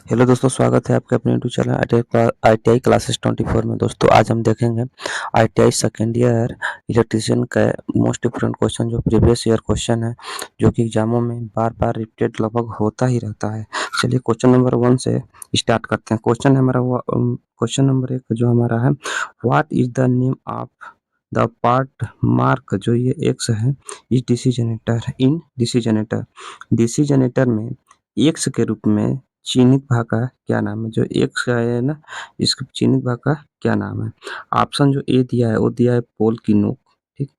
Hello दोस्तों, स्वागत है आपके अपने यूट्यूब चैनल ITI क्लासेस 24 में। दोस्तों आज हम देखेंगे ITI सेकेंड ईयर इलेक्ट्रीशियन का मोस्ट इम्पोर्टेंट क्वेश्चन जो प्रीवियस ईयर क्वेश्चन है, जो कि एग्जामों में बार बार रिपीटेड लगभग होता ही रहता है। चलिए क्वेश्चन नंबर 1 से स्टार्ट करते हैं। क्वेश्चन नंबर 1 जो हमारा है, what is the name of the part mark, जो ये एक्स है, इस डीसी जनरेटर डीसी जनरेटर में एक्स के रूप में चिन्हित भाग का क्या नाम है? जो एक्स है ना, इसके चिन्हित भाग का क्या नाम है? ऑप्शन जो ए दिया है वो दिया है पोल की नोक, ठीक।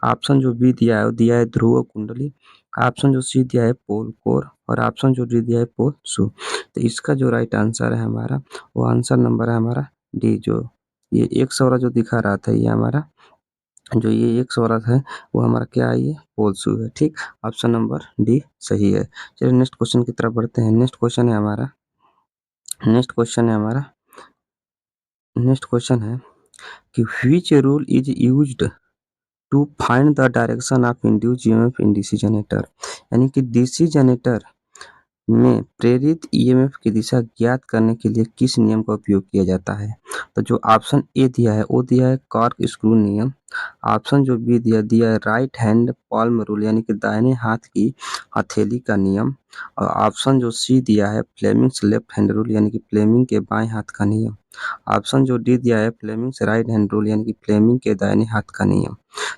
ऑप्शन जो बी दिया है वो दिया है ध्रुव कुंडली। ऑप्शन जो सी दिया है पोल कोर, और ऑप्शन जो डी दिया है पोल शू। तो इसका जो राइट आंसर है हमारा, वो आंसर नंबर है हमारा डी। जो ये एक्स वाला जो दिखा रहा था, ये हमारा जो ये एक्स वाला है वो हमारा क्या है? ये पोल शू है, ठीक। ऑप्शन नंबर डी सही है। चलिए नेक्स्ट क्वेश्चन की तरफ बढ़ते हैं। नेक्स्ट क्वेश्चन है कि which rule is used to find the direction of induced EMF in DC generator. यानी कि डीसी जनरेटर में प्रेरित ईएमएफ की दिशा ज्ञात करने के लिए किस नियम का उपयोग किया जाता है? तो जो ऑप्शन ए दिया है वो दिया है कॉर्क स्क्रू नियम। ऑप्शन जो बी दिया दिया है राइट हैंड पॉल्म रूल, यानी कि दाहिने हाथ की हथेली का नियम। और ऑप्शन जो सी दिया है फ्लेमिंग्स लेफ्ट हैंड रूल, यानी कि फ्लेमिंग के बाएं हाथ का नियम। ऑप्शन जो डी दिया है फ्लेमिंग्स राइट हैंड रूल, यानी कि फ्लेमिंग के दाहिने हाथ का नियम।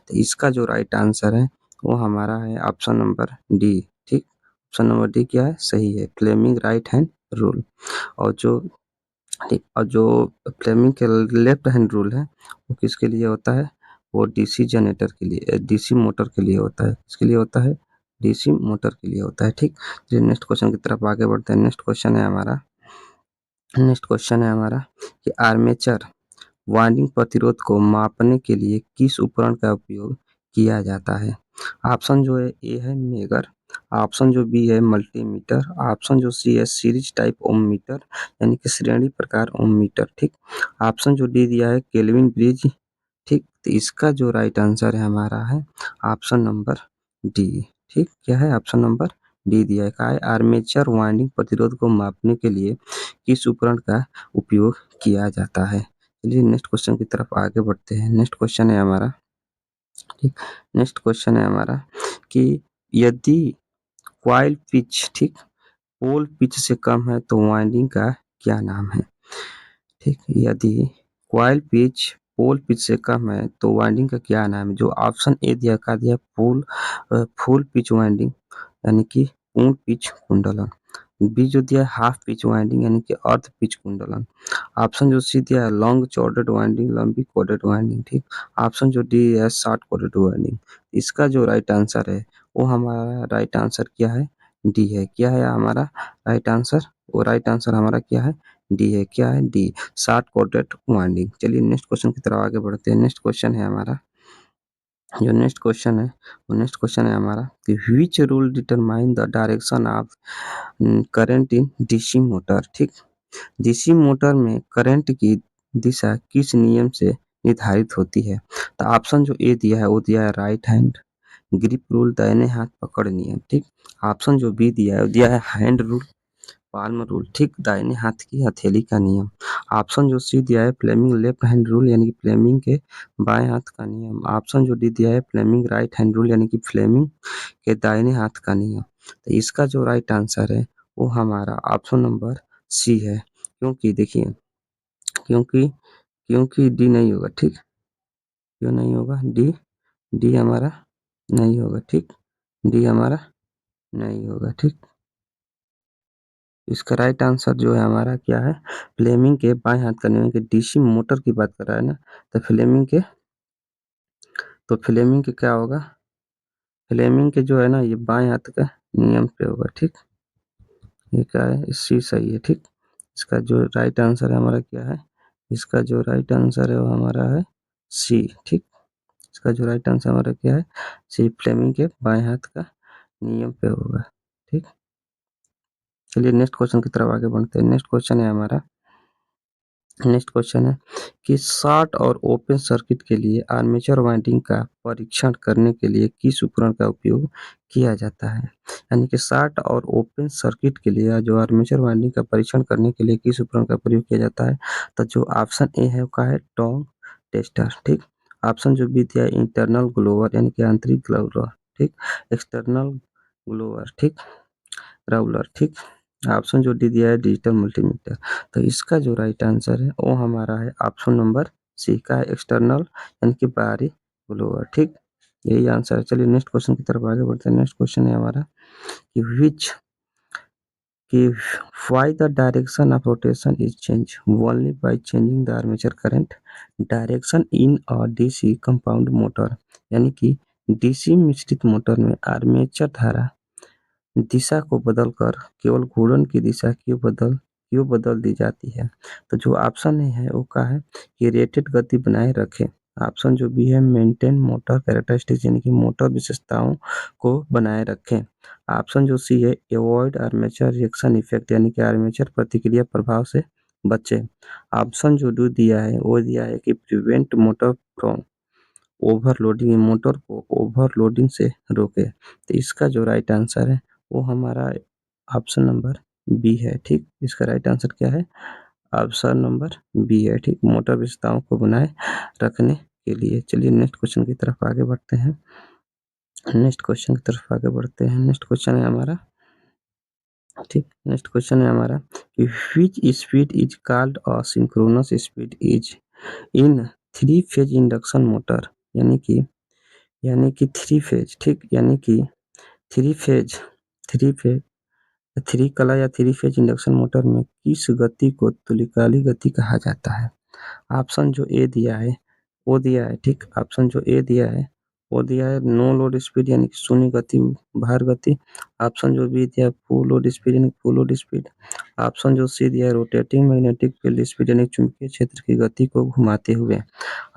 तो इसका जो राइट आंसर है वो हमारा है ऑप्शन नंबर डी, ठीक। ऑप्शन नंबर डी क्या है? सही है, फ्लेमिंग राइट हैंड रूल। और जो ठीक, और जो फ्लेमिंग के लेफ्ट हैंड रूल है वो किसके लिए होता है? वो डीसी जनरेटर के लिए, डीसी मोटर के लिए होता है। किसके लिए होता है? डीसी मोटर के लिए होता है, ठीक। चलिए नेक्स्ट क्वेश्चन की तरफ आगे बढ़ते हैं। नेक्स्ट क्वेश्चन है हमारा कि आर्मेचर वाइंडिंग प्रतिरोध को मापने के लिए किस उपकरण का उपयोग किया जाता है? ऑप्शन जो है ए है मेगर। ऑप्शन जो बी है मल्टीमीटर। ऑप्शन जो सी है सीरीज टाइप ओम मीटर, यानी कि श्रेणी प्रकार ओम मीटर, ठीक। ऑप्शन जो डी दिया है केल्विन ब्रिज, ठीक। तो इसका जो राइट आंसर है हमारा है ऑप्शन नंबर डी, ठीक। क्या है? ऑप्शन नंबर डी दिया है। कहा है आर्मेचर वाइंडिंग प्रतिरोध को मापने के लिए किस उपकरण का उपयोग किया जाता है? चलिए नेक्स्ट क्वेश्चन की तरफ आगे बढ़ते हैं। ठीक नेक्स्ट क्वेश्चन है हमारा कि यदि कॉइल पिच, ठीक, पोल पिच से कम है तो वाइंडिंग का क्या नाम है? ठीक, यदि कॉइल पिच पोल पिच से कम है तो वाइंडिंग का क्या नाम है? जो ऑप्शन ए दिया का दिया फुल पिच वाइंडिंग, यानी कि पूर्ण पिच कुंडलन। बी जो दिया है हाफ पिच वाइंडिंग, यानी कि अर्ध पिच कुंडलन। ऑप्शन जो सी दिया है लॉन्ग चॉर्डेड वाइंडिंग, लंबी कोडेड वाइंडिंग, ठीक। ऑप्शन जो डी है शॉर्ट कोडेड वाइंडिंग। इसका जो राइट आंसर है वो हमारा राइट आंसर क्या है? डी है। क्या है हमारा राइट आंसर? वो राइट आंसर हमारा क्या है? डी है। क्या है? D, short coded winding. चलिए नेक्स्ट क्वेश्चन की तरफ आगे बढ़ते हैं। नेक्स्ट क्वेश्चन है हमारा कि which rule determine the direction of current in DC motor, ठीक। डीसी मोटर में करंट की दिशा किस नियम से निर्धारित होती है? तो ऑप्शन जो ए दिया है वो दिया है राइट हैंड ग्रिप रूल, दाहिने हाथ पकड़ नियम, ठीक। ऑप्शन जो बी दिया है वो दिया है हैंड रूल, पाल्म रूल, ठीक, दाहिने हाथ की हथेली का नियम। ऑप्शन जो सी दिया है फ्लेमिंग लेफ्ट हैंड रूल, यानी कि फ्लेमिंग के बाएं हाथ का नियम। ऑप्शन जो डी दिया है फ्लेमिंग राइट हैंड रूल, यानी कि फ्लेमिंग के दाहिने हाथ का नियम। तो इसका जो राइट आंसर है वो हमारा ऑप्शन नंबर सी है। क्योंकि देखिए, क्योंकि क्योंकि डी नहीं होगा, ठीक। क्यों नहीं होगा? डी डी हमारा नहीं होगा, ठीक। डी हमारा नहीं होगा, ठीक। इसका राइट आंसर जो है हमारा क्या है? फ्लेमिंग के बाएं हाथ का नियम, के डीसी मोटर की बात कर रहा है ना, तो फ्लेमिंग के क्या होगा? फ्लेमिंग के जो है ना, ये बाएं हाथ का नियम पे होगा, ठीक। ये क्या है? सी सही है, ठीक। इसका जो राइट आंसर है हमारा क्या है? इसका जो राइट आंसर है वो हमारा है सी, ठीक। इसका जो राइट आंसर हमारा क्या है? सी, फ्लेमिंग के बाएं हाथ का नियम पे होगा, ठीक। चलिए नेक्स्ट क्वेश्चन की तरफ आगे बढ़ते हैं। नेक्स्ट क्वेश्चन है हमारा नेक्स्ट क्वेश्चन है कि शॉर्ट और ओपन सर्किट के लिए आर्मेचर वाइंडिंग का परीक्षण करने के लिए किस उपकरण का उपयोग किया जाता है? यानी कि शॉर्ट और ओपन सर्किट के लिए जो आर्मेचर वाइंडिंग का परीक्षण करने के लिए किस उपकरण का प्रयोग किया जाता है? तो जो ऑप्शन ए है वो है टॉन्ग टेस्टर, ठीक। ऑप्शन जो बी दिया है इंटरनल ग्लोवर यानी कि आंतरिक ग्लोवर, ठीक। एक्सटर्नल ग्लोवर, ठीक। राउलर, ठीक। ऑप्शन जो डी दिया है डिजिटल मल्टीमीटर। तो इसका जो राइट आंसर है वो हमारा है ऑप्शन नंबर सी का है एक्सटर्नल यानी कि बाहरी ब्लोअर, ठीक। यही आंसर है। चलिए नेक्स्ट क्वेश्चन की तरफ आगे बढ़ते हैं। नेक्स्ट क्वेश्चन है हमारा कि विच कि why the direction of rotation is changed only by changing the armature current direction in a DC compound motor, यानी कि डीसी मिश्रित मोटर में आर्मेचर धारा दिशा को बदलकर केवल घूर्णन की दिशा क्यों बदल दी जाती है? तो जो ऑप्शन ए है वो क्या है कि रेटेड गति बनाए रखें। ऑप्शन जो बी है मेंटेन मोटर कैरेक्टरिस्टिक्स यानी कि मोटर विशेषताओं को बनाए रखें। ऑप्शन जो सी है अवॉइड आर्मेचर रिएक्शन इफेक्ट यानी कि आर्मेचर प्रतिक्रिया प्रभाव से बचे। ऑप्शन जो डी दिया है वो दिया है कि prevent motor from overloading, motor को ओवरलोडिंग से रोके। तो इसका जो राइट आंसर है वो हमारा ऑप्शन नंबर बी है, ठीक। इसका राइट आंसर क्या है? ऑप्शन नंबर बी है, ठीक। मोटर विशेषताओं को बनाए रखने के लिए। चलिए नेक्स्ट क्वेश्चन की तरफ आगे बढ़ते हैं। नेक्स्ट क्वेश्चन की तरफ आगे बढ़ते हैं। नेक्स्ट क्वेश्चन है हमारा, ठीक। नेक्स्ट क्वेश्चन है हमारा कि which speed is called a synchronous speed is in three phase induction motor, यानी कि थ्री फेज, ठीक। यानी कि three phase three phase three कला या थ्री फेज इंडक्शन मोटर में किस गति को तुल्यकालिक गति कहा जाता है? ऑप्शन जो ए दिया है वो दिया है, ठीक। ऑप्शन जो ए दिया है वो दिया है नो लोड स्पीड यानी कि शून्य गति, भार गति। ऑप्शन जो बी दिया है फुल लोड स्पीड यानी फुल लोड स्पीड। ऑप्शन जो सी दिया है रोटेटिंग मैग्नेटिक फील्ड स्पीड यानी चुंबकीय क्षेत्र की गति को घुमाते हुए।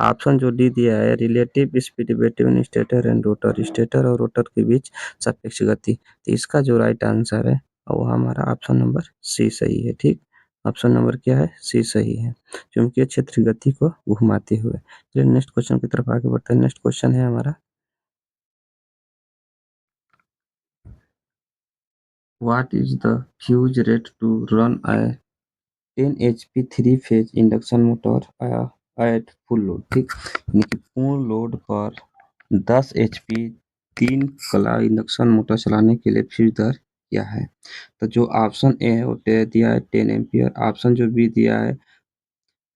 ऑप्शन जो डी दिया है relative speed between stator and rotor, stator और रोटर के बीच सापेक्ष गति। तो इसका जो राइट आंसर है वो हमारा ऑप्शन नंबर सी सही है, ठीक। ऑप्शन नंबर क्या है? सी सही है, चुंबकीय क्षेत्र गति को घुमाते हुए। चलिए नेक्स्ट क्वेश्चन की तरफ आगे बढ़ते हैं। नेक्स्ट क्वेश्चन है हमारा what is the fuse rate to run a 10 HP three phase induction motor at full load, ठीक। यानी कि पूर्ण लोड पर 10 HP तीन कला इंडक्शन मोटर चलाने के लिए फ्यूज दर क्या है? तो जो ऑप्शन ए है वो दिया है 10 एम्पियर। ऑप्शन जो बी दिया है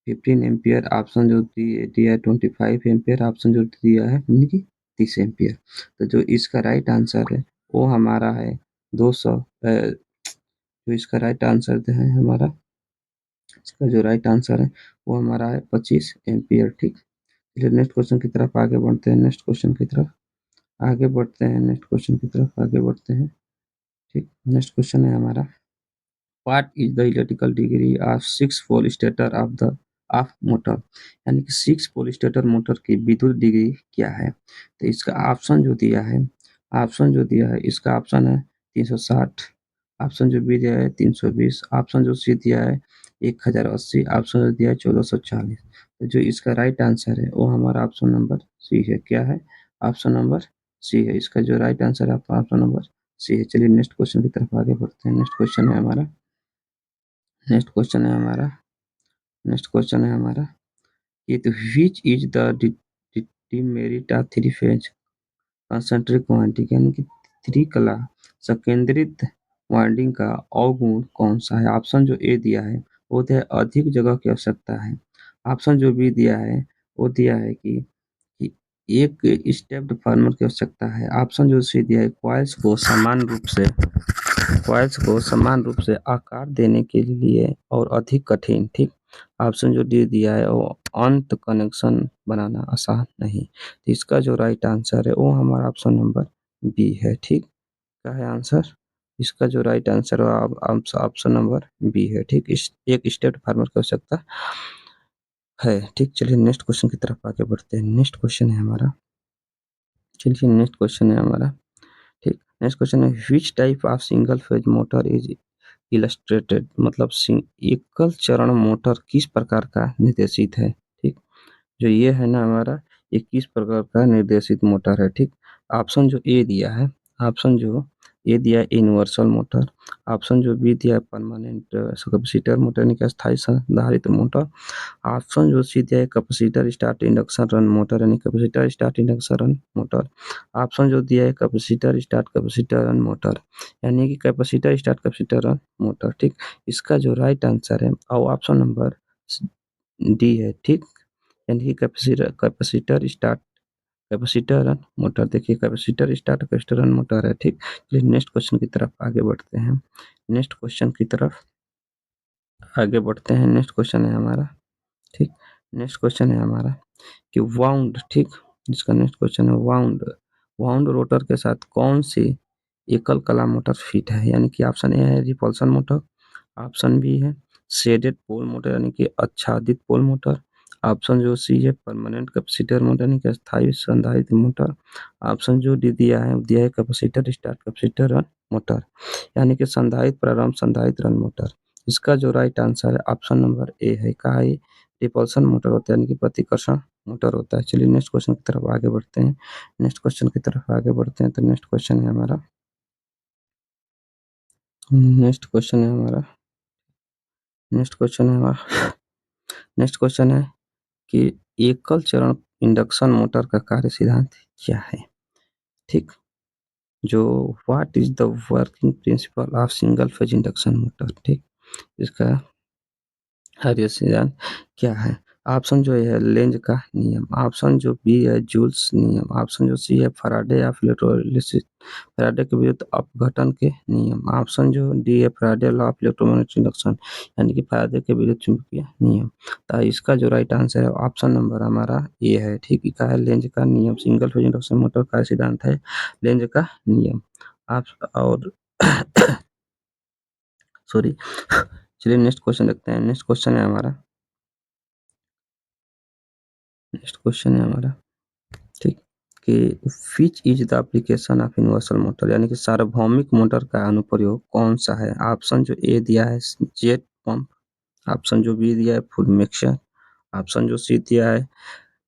15 एम्पियर। ऑप्शन जो दिया है 25 एम्पियर। ऑप्शन जो दिया है यानी कि 30 एम्पियर। तो जो इसका राइट आंसर है वो हमारा है 200। जो इसका राइट आंसर है हमारा, इसका जो राइट आंसर है वो हमारा है 25 एम्पियर, ठीक। चलिए नेक्स्ट क्वेश्चन की तरफ आगे बढ़ते हैं। नेक्स्ट क्वेश्चन की तरफ आगे बढ़ते हैं। नेक्स्ट क्वेश्चन की तरफ आगे बढ़ते हैं, ठीक। नेक्स्ट क्वेश्चन है हमारा what is the electrical degree of six pole stator of motor, यानी कि सिक्स पोल स्टेटर मोटर की विद्युत डिग्री क्या है? तो इसका ऑप्शन जो दिया है इसका ऑप्शन है 360। ऑप्शन जो बी दिया है 320। ऑप्शन जो सी दिया है 1080। ऑप्शन जो दिया है 1440। तो जो इसका राइट आंसर है वो हमारा ऑप्शन नंबर सी है। क्या है? ऑप्शन नंबर सी है। इसका जो राइट आंसर है आपका ऑप्शन नंबर सी है। चलिए नेक्स्ट क्वेश्चन की तरफ आगे बढ़ते हैं। नेक्स्ट क्वेश्चन है हमारा नेक्स्ट क्वेश्चन है हमारा कि तो which is the demerit of three phase concentric winding, यानी कि थ्री कला संकेंद्रित वाइंडिंग का अवगुण कौन सा है? ऑप्शन जो ए दिया है वो दिया है अधिक जगह की आवश्यकता है। ऑप्शन जो बी दिया है वो दिया है कि एक स्टेप्ड फार्मर की आवश्यकता है। ऑप्शन जो सी दिया है कॉइल्स को समान रूप से आकार देने के लिए और अधिक कठिन, ठीक। ऑप्शन जो डी दिया है वो अंत कनेक्शन बनाना आसान नहीं। तो इसका जो राइट आंसर है वो हमारा ऑप्शन नंबर बी है, ठीक। क्या है आंसर? इसका जो राइट आंसर है ऑप्शन नंबर बी है, ठीक। एक स्टेप फार्मर की आवश्यकता है, ठीक। चलिए नेक्स्ट क्वेश्चन की तरफ आगे बढ़ते हैं। नेक्स्ट क्वेश्चन है हमारा चलिए नेक्स्ट क्वेश्चन है हमारा, ठीक। नेक्स्ट क्वेश्चन है which type of single phase motor is illustrated मतलब एकल चरण मोटर किस प्रकार का निर्देशित है। ठीक, जो ये है ना हमारा, ये किस प्रकार का निर्देशित मोटर है। ठीक, ऑप्शन जो ए दिया है, ऑप्शन जो ए दिया है यूनिवर्सल मोटर, ऑप्शन जो बी दिया है परमानेंट कैपेसिटर मोटर यानी कि अस्थायी संधारित्र मोटर, ऑप्शन जो सी दिया है capacitor start induction run motor यानी capacitor start induction run motor, option जो दिया है capacitor start capacitor run motor यानी कि capacitor start capacitor run motor. ठीक, इसका जो राइट आंसर है और ऑप्शन नंबर डी है। ठीक, यानी कि capacitor start capacitor run motor. देखिए capacitor start capacitor run motor है। ठीक, चलिए नेक्स्ट क्वेश्चन की तरफ आगे बढ़ते हैं। नेक्स्ट क्वेश्चन की तरफ आगे बढ़ते हैं। नेक्स्ट क्वेश्चन है हमारा, ठीक, नेक्स्ट क्वेश्चन है हमारा कि वाउंड, ठीक, जिसका नेक्स्ट क्वेश्चन है वाउंड, वाउंड रोटर के साथ कौन सी एकल कला मोटर फिट है। यानी कि ऑप्शन ए है रिपल्सन मोटर, ऑप्शन बी है शेडेड पोल मोटर यानी कि आच्छादित पोल मोटर, ऑप्शन जो सी है परमानेंट कैपेसिटर मोटर यानी कि अस्थायी संधारित्र मोटर, ऑप्शन जो डी दिया है capacitor start capacitor run motor यानी कि संधारित्र प्रारंभ संधारित्र रन मोटर। इसका जो राइट आंसर है ऑप्शन नंबर ए है। कहा है रिपल्सन मोटर होता है यानी कि प्रतिकर्षण मोटर होता है। चलिए नेक्स्ट क्वेश्चन की तरफ आगे बढ़ते हैं। नेक्स्ट क्वेश्चन की तरफ आगे बढ़ते हैं तो नेक्स्ट क्वेश्चन है हमारा, नेक्स्ट क्वेश्चन है हमारा, नेक्स्ट क्वेश्चन है हमारा, नेक्स्ट क्वेश्चन है कि एकल चरण इंडक्शन मोटर का कार्य सिद्धांत क्या है। ठीक, जो what is the working principle of single phase induction motor. ठीक, इसका कार्य सिद्धांत क्या है। ऑप्शन जो है लेंज का नियम, ऑप्शन जो बी है जूल्स नियम, ऑप्शन जो सी है फैराडे ऑफ इलेक्ट्रोलिसिस फैराडे के विरुद्ध अपघटन के नियम, ऑप्शन जो डी है Faraday law of electromagnetic induction यानी कि फैराडे के विरुद्ध चुंबकीय नियम। तो इसका जो राइट आंसर है ऑप्शन नंबर हमारा ए है। ठीक, क्या है लेंज का नियम, सिंगल फेज इंडक्शन मोटर का सिद्धांत है लेंज का नियम। आप और सॉरी चलिए नेक्स्ट क्वेश्चन देखते हैं। नेक्स्ट क्वेश्चन है हमारा, नेक्स्ट क्वेश्चन है हमारा, ठीक, कि which is the application of universal motor यानी कि सार्वभौमिक मोटर का अनुप्रयोग कौन सा है। ऑप्शन जो ए दिया है जेट पंप, ऑप्शन जो बी दिया है फुल मिक्सर, ऑप्शन जो सी दिया है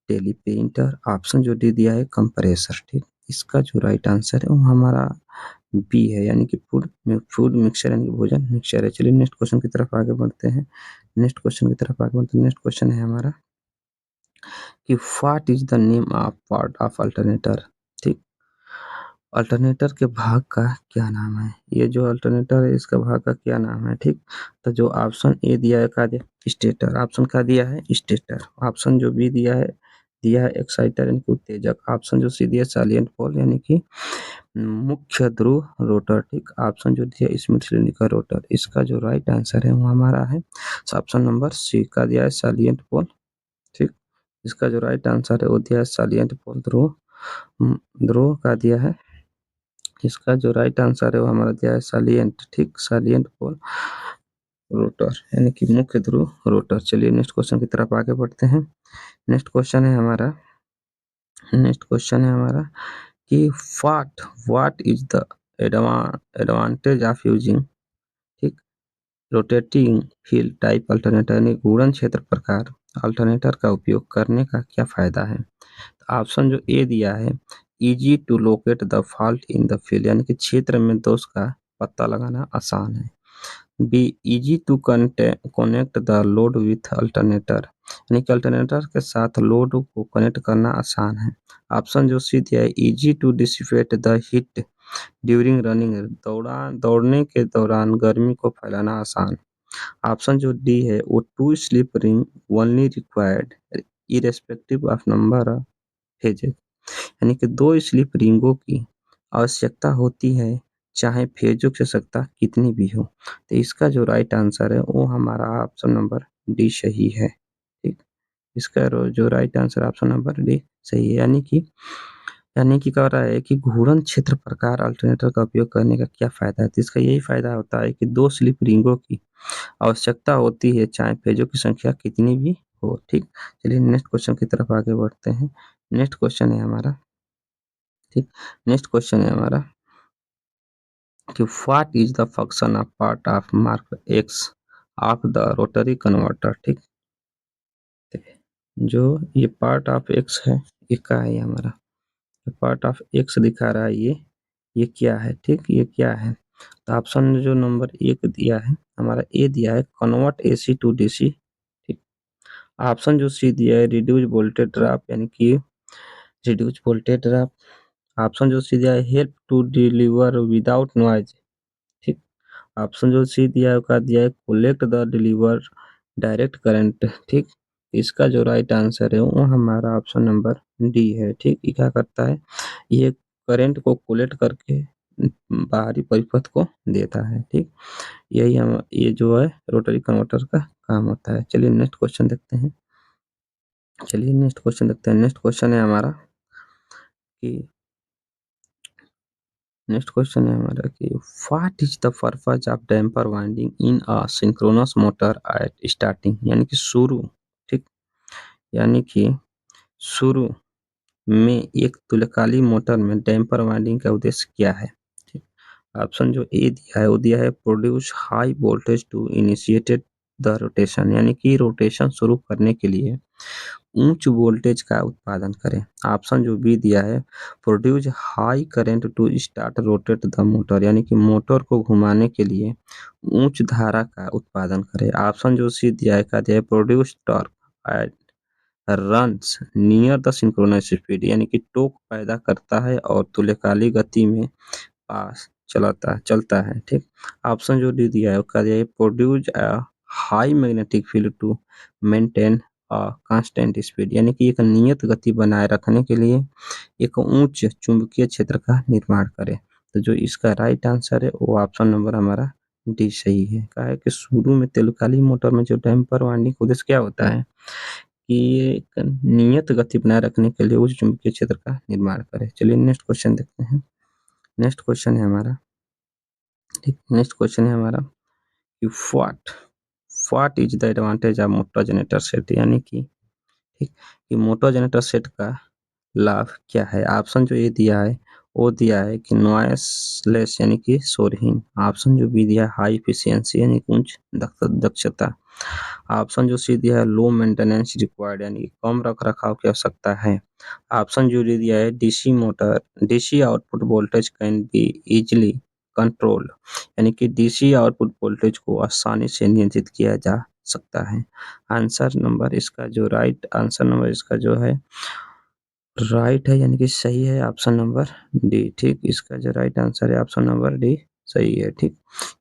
टेलीपेंटर, ऑप्शन जो डी दिया है कंप्रेसर। ठीक, इसका जो राइट आंसर है वो हमारा बी है यानी कि फूड फूड मिक्सचर यानी कि भोजन मिक्सचर है। चलिए नेक्स्ट क्वेश्चन की तरफ आगे बढ़ते हैं। नेक्स्ट क्वेश्चन की तरफ आगे बढ़ते हैं। नेक्स्ट क्वेश्चन है हमारा कि what is the name of part of alternator. ठीक, अल्टरनेटर के भाग का क्या नाम है। ये जो अल्टरनेटर है इसका भाग का क्या नाम है। ठीक, तो जो ऑप्शन ए दिया है क्या दिया स्टेटर, ऑप्शन क्या दिया है स्टेटर, ऑप्शन जो बी दिया है एक्साइटर यानी कि उत्तेजक, ऑप्शन जो सी दिया सैलिएंट पोल यानी कि मुख्य ध्रुव रोटर। ठीक, ऑप्शन जो दिया स्मिथ श्रेणिका रोटर। इसका जो राइट आंसर है वो हमारा है ऑप्शन नंबर सी का दिया है सैलिएंट पोल। ठीक, इसका जो राइट आंसर है वो दिया है सैलिएंट पोल ध्रुव ध्रुव का दिया है। इसका जो राइट आंसर है वो हमारा दिया है सैलिएंट। ठीक, सैलिएंट पोल रोटर यानी कि मुख्य ध्रुव रोटर। चलिए नेक्स्ट क्वेश्चन की तरफ आगे बढ़ते हैं। नेक्स्ट क्वेश्चन है हमारा, नेक्स्ट क्वेश्चन है हमारा कि what what is the advantage of using, ठीक, रोटेटिंग फील्ड टाइप अल्टरनेटर यानी घूर्णन क्षेत्र प्रकार अल्टरनेटर का उपयोग करने का क्या फायदा है। ऑप्शन जो ए दिया है easy to locate the fault in the field यानी कि क्षेत्र में दोष का पता लगाना आसान है, B easy to connect the load with alternator यानी कि अल्टरनेटर के साथ लोड को कनेक्ट करना आसान है, ऑप्शन जो सी दिया है easy to dissipate the heat during running दौड़ने के दौरान गर्मी को फैलाना आसान, ऑप्शन जो डी है वो two slip ring only required irrespective of number of phases यानी कि दो स्लिप रिंगों की आवश्यकता होती है चाहे फेजों की आवश्यकता कितनी भी हो। तो इसका जो राइट आंसर है वो हमारा ऑप्शन नंबर डी सही है। ठीक, इसका जो right answer option number D सही है यानी कि कह रहा है कि घूर्णन क्षेत्र प्रकार अल्टरनेटर का उपयोग करने का क्या फायदा है। तो इसका यही फायदा होता है कि दो स्लिप रिंगों की आवश्यकता होती है चाहे पेजों की संख्या कितनी भी हो। ठीक, चलिए नेक्स्ट क्वेश्चन की तरफ आगे बढ़ते हैं। नेक्स्ट क्वेश्चन है हमारा, ठीक, नेक्स्ट क्वेश्चन है हमारा कि what is the function of part of mark x of the rotary converter. ठीक, जो ये पार्ट ऑफ एक्स है, ये क्या है हमारा, पार्ट ऑफ एक्स दिखा रहा है, ये क्या है। ठीक, ये क्या है, तो ऑप्शन जो नंबर एक दिया है हमारा, ए दिया है कन्वर्ट एसी टू डीसी। ठीक, ऑप्शन जो सी दिया है रिड्यूस वोल्टेज ड्रॉप, यानी कि रिड्यूस वोल्टेज ड्रॉप। ऑप्शन जो सी दिया है help to deliver without noise. ठीक, ऑप्शन जो सी दिया है उसका दिया है collect the deliver direct current. ठीक, इसका जो राइट आंसर है वो हमारा ऑप्शन नंबर डी है। ठीक, ये क्या करता है, ये करंट को कोलेक्ट करके बाहरी परिपथ को देता है। ठीक, यही हम ये जो है रोटरी कन्वर्टर का काम होता है। चलिए नेक्स्ट क्वेश्चन देखते हैं। नेक्स्ट क्वेश्चन है हमारा कि what is the purpose of damper winding in a synchronous motor eight starting, यानी कि शुरू। ठीक, यानी कि शुरू में एक तुल्यकालिक मोटर में डैम्पर वाइंडिंग का उद्देश्य क्या है। ठीक, ऑप्शन जो ए दिया है वो दिया है produce high voltage to initiated the rotation, यानी कि रोटेशन शुरू करने के लिए उच्च वोल्टेज का उत्पादन करें। ऑप्शन जो बी दिया है produce high current to start rotate the motor, यानी कि मोटर को घुमाने के लिए उच्च धारा का उत्पादन करें। ऑप्शन जो सी दिया है क्या दिया है produce torque runs near the synchronous speed, यानी कि टोक पैदा करता है और तुल्यकालिक गति में पास चलता है। ठीक, ऑप्शन जो डी दिया है उसका दिया है produce a high magnetic field to maintain a constant speed, यानी कि एक नियत गति बनाए रखने के लिए एक उच्च चुंबकीय क्षेत्र का निर्माण करे। तो जो इसका राइट आंसर है वो ऑप्शन नंबर हमारा डी सही है। कहा है कि शुरू में तुल्यकालिक मोटर में जो डैम्पर वाइंडिंग का उद्देश्य क्या होता है कि ये एक नियत गति बनाए रखने के लिए उच्च चुंबकीय क्षेत्र का निर्माण करे। चलिए नेक्स्ट क्वेश्चन देखते हैं। नेक्स्ट क्वेश्चन है हमारा, ठीक, नेक्स्ट क्वेश्चन है हमारा कि what is the advantage of motor generator set, यानी कि ठीक, कि मोटर जनरेटर सेट का लाभ क्या है। ऑप्शन जो ए दिया है वो दिया है कि नॉइसलेस, यानी कि शोरहीन। ऑप्शन जो बी दिया है हाई इफिशियंसी, यानी कि उच्च दक्षता। ऑप्शन जो सी दिया है लो मेंटेनेंस रिक्वायर्ड, यानी कि कम रख रखाव की आवश्यकता है। ऑप्शन जो डी दिया है DC output voltage can be easily controlled, यानी कि डीसी आउटपुट वोल्टेज को आसानी से नियंत्रित किया जा सकता है। राइट आंसर नंबर इसका जो है राइट है, यानी कि सही है ऑप्शन नंबर डी। ठीक, इसका जो राइट आंसर है ऑप्शन नंबर डी सही है। ठीक,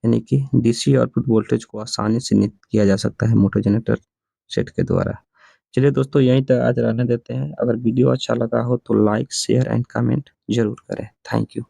यानी कि डीसी आउटपुट वोल्टेज को आसानी से नियंत्रित किया जा सकता है मोटर जनरेटर सेट के द्वारा। चलिए दोस्तों यहीं तक आज रहने देते हैं। अगर वीडियो अच्छा लगा हो तो लाइक शेयर एंड कमेंट जरूर करें। Thank you.